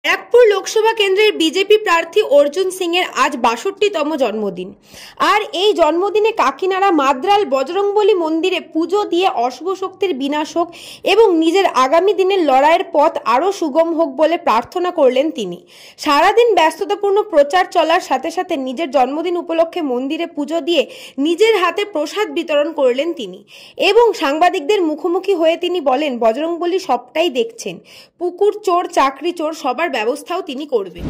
ব্যারাকপুর লোকসভা কেন্দ্রের বিজেপি প্রার্থী অর্জুন সিং এর আজ ৬২তম জন্মদিন। আর এই জন্মদিনে কাকিনাড়া মাদ্রাল বজরংবলী মন্দিরে পুজো দিয়ে অশুভ শক্তির বিনাশ হোক এবং নিজের আগামী দিনের লড়াইয়ের পথ আরও সুগম হোক বলে প্রার্থনা করলেন তিনি। সারাদিন ব্যস্ততাপূর্ণ প্রচার চলার সাথে সাথে নিজের জন্মদিন উপলক্ষে মন্দিরে পুজো দিয়ে নিজের হাতে প্রসাদ বিতরণ করলেন তিনি এবং সাংবাদিকদের মুখোমুখি হয়ে তিনি বলেন, বজরংবলী সবটাই দেখছেন, পুকুর চোর চাকরি চোর সবার ব্যবস্থাও তিনি করবেন।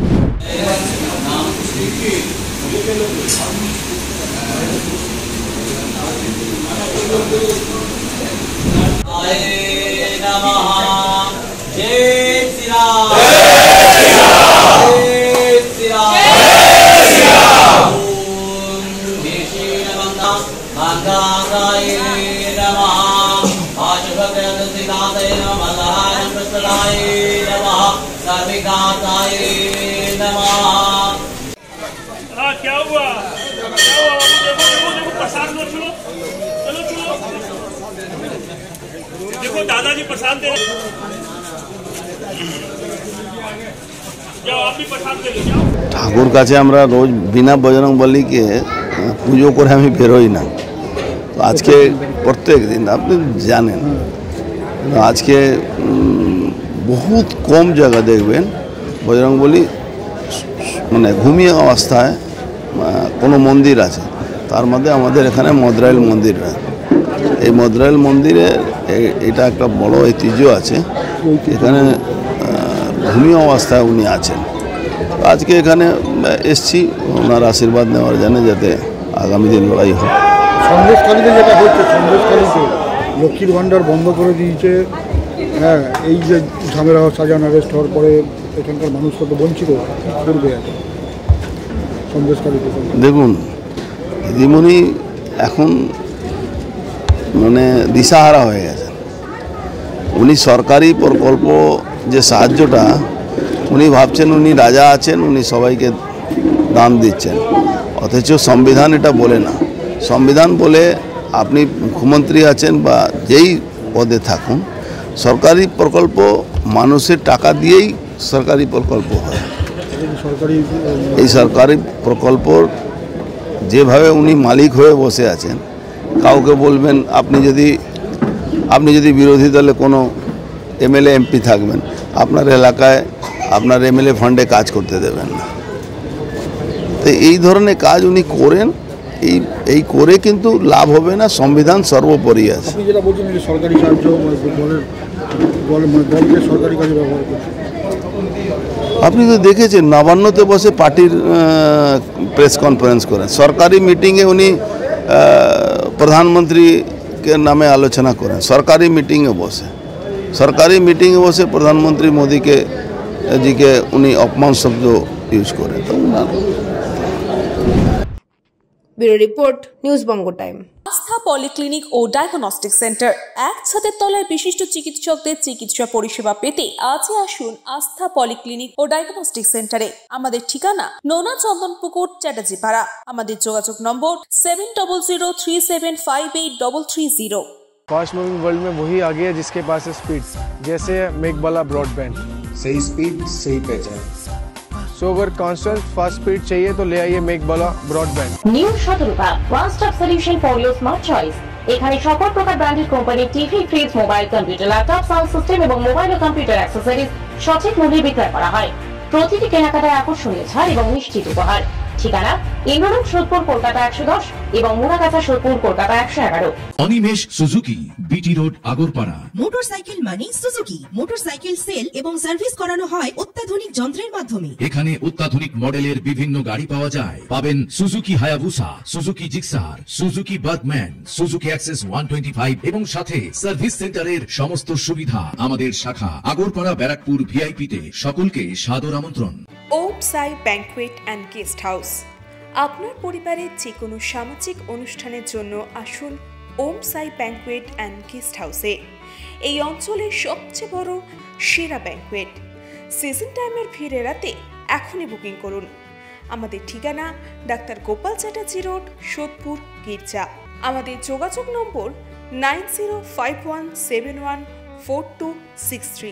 क्या हुआ देखो प्रसाद लो, चलो चलो चलो देखो दादाजी प्रसाद दे रहे, जाओ आप भी प्रसाद दे लो जाओ। ঠাকুর কাছে আমরা রোজ বিনা বজরংবলীকে পুজো করে আমি বেরোই না। তো আজকে প্রত্যেক দিন আপনি জানেন, আজকে বহুত কম জায়গা দেখবেন বজরংবলী মানে ঘুমিয়ে অবস্থায় কোনো মন্দির আছে। তার মধ্যে আমাদের এখানে মদ্রাইল মন্দির, এই মদ্রাইল মন্দিরে এটা একটা বড় ঐতিহ্য আছে। এখানে ঘুমিয়ে অবস্থায় উনি আছেন। আজকে এখানে এসছি ওনার আশীর্বাদ নেওয়ার জন্য, যাতে আগামী দিন লড়াই হয়। সন্দেশখালীতে যেটা হচ্ছে, সন্দেশখালীতে লক্ষ্মীর ভাণ্ডার বন্ধ করে দিয়েছে। হ্যাঁ, এই যে ঝামেলা সাজান অ্যারেস্ট হওয়ার পরে এখানকার মানুষ কত বঞ্চিত করবে সন্দেশখালীতে। দেখুন, দিদিমণি এখন মানে দিশাহারা হয়ে গেছেন। উনি সরকারি প্রকল্প যে সাহায্যটা উনি ভাবছেন উনি রাজা আছেন, উনি সবাইকে দান দিচ্ছেন, অথচ সংবিধান এটা বলে না। সংবিধান বলে আপনি মুখ্যমন্ত্রী আছেন বা যেই পদে থাকুন, সরকারি প্রকল্প মানুষের টাকা দিয়েই সরকারি প্রকল্প হয়। এই সরকারি প্রকল্পর যেভাবে উনি মালিক হয়ে বসে আছেন, কাউকে বলবেন আপনি যদি বিরোধী দলে কোনো এমএলএ এমপি থাকবেন, আপনার এলাকায় আপনার এমএলএ ফান্ডে কাজ করতে দেবেন না। তো এই ধরনের কাজ উনি করেন, এই করে কিন্তু লাভ হবে না। সংবিধান সর্বোপরি আছে। আপনি যেটা বলছেন যে সরকারি সাহায্য দলকে সরকারি কাজে ব্যবহার করছে, আপনি তো দেখেছেন নবান্নতে বসে পার্টির প্রেস কনফারেন্স করেন, সরকারি মিটিংয়ে উনি প্রধানমন্ত্রীকে নামে আলোচনা করেন, সরকারি মিটিংয়ে বসে প্রধানমন্ত্রী মোদীকে উনি অপমান শব্দ ইউজ করেন। ব্যুরো রিপোর্ট, নিউজ বঙ্গ টাইম। আস্থা পলিক্লিনিক ও ডায়াগনস্টিক সেন্টার, এক ছাদের তলায় বিশিষ্ট চিকিৎসকদের চিকিৎসা পরিষেবা পেতে আজই আসুন আস্থা পলিক্লিনিক ও ডায়াগনস্টিক সেন্টারে। আমাদের ঠিকানা নোনা চন্দনপুকুর, চ্যাটার্জিপাড়া। আমাদের যোগাযোগ নম্বর 7003758330। फास्ट मूविंग वर्ल्ड में वही आगे है जिसके पास है स्पीड, जैसे मेघबाला ब्रॉडबैंड। सही स्पीड सही पहचान। सो अगर कांस्टेंट फास्ट स्पीड चाहिए तो ले आइए Meghbala broadband. New Sadarupa one stop solution for your smart choice. এখানে সকল প্রকার ব্র্যান্ডেড কোম্পানির TV, fridge, mobile, computer, laptop, sound system এবং মোবাইল ও কম্পিউটার অ্যাক্সেসরিজ সঠিক মূল্যে বিক্রয় করা হয়। প্রতিটি কেনাকাটায় আকর্ষণীয় ছাড় এবং নিশ্চিত উপহার। ঠিকানা ইন্দ্রনগর, সোদপুর, কলকাতা 110 এবং Muragachha, Sodepur, Kolkata 111। Animesh Suzuki, BT road, Agarpara. Motorcycle মানে সুজুকি। মোটরসাইকেল সেল এবং সার্ভিস করানো হয় অত্যাধুনিক যন্ত্রের মাধ্যমে। এখানে অত্যাধুনিক মডেলের বিভিন্ন গাড়ি পাওয়া যায়। পাবেন Suzuki Hayabusa, Suzuki Gixxer, Suzuki Bergman, Suzuki access 125 এবং সাথে সার্ভিস সেন্টারের সমস্ত সুবিধা। আমাদের শাখা আগরপাড়া, ব্যারাকপুর ভিআইপি তে। সকলকে সাদর আমন্ত্রণ। ওম সাই ব্যাংকুয়েট অ্যান্ড গেস্ট হাউস। আপনার পরিবারের যে কোনো সামাজিক অনুষ্ঠানের জন্য আসুন ওম সাই ব্যাংকুয়েট অ্যান্ড গেস্ট হাউসে। এই অঞ্চলের সবচেয়ে বড় সেরা ব্যাংকুয়েট। সিজন টাইমের ভিড় এড়াতে এখনই বুকিং করুন। আমাদের ঠিকানা ডাক্তার গোপাল চ্যাটার্জি রোড, সোদপুর, গির্জা। আমাদের যোগাযোগ নম্বর 9051714263।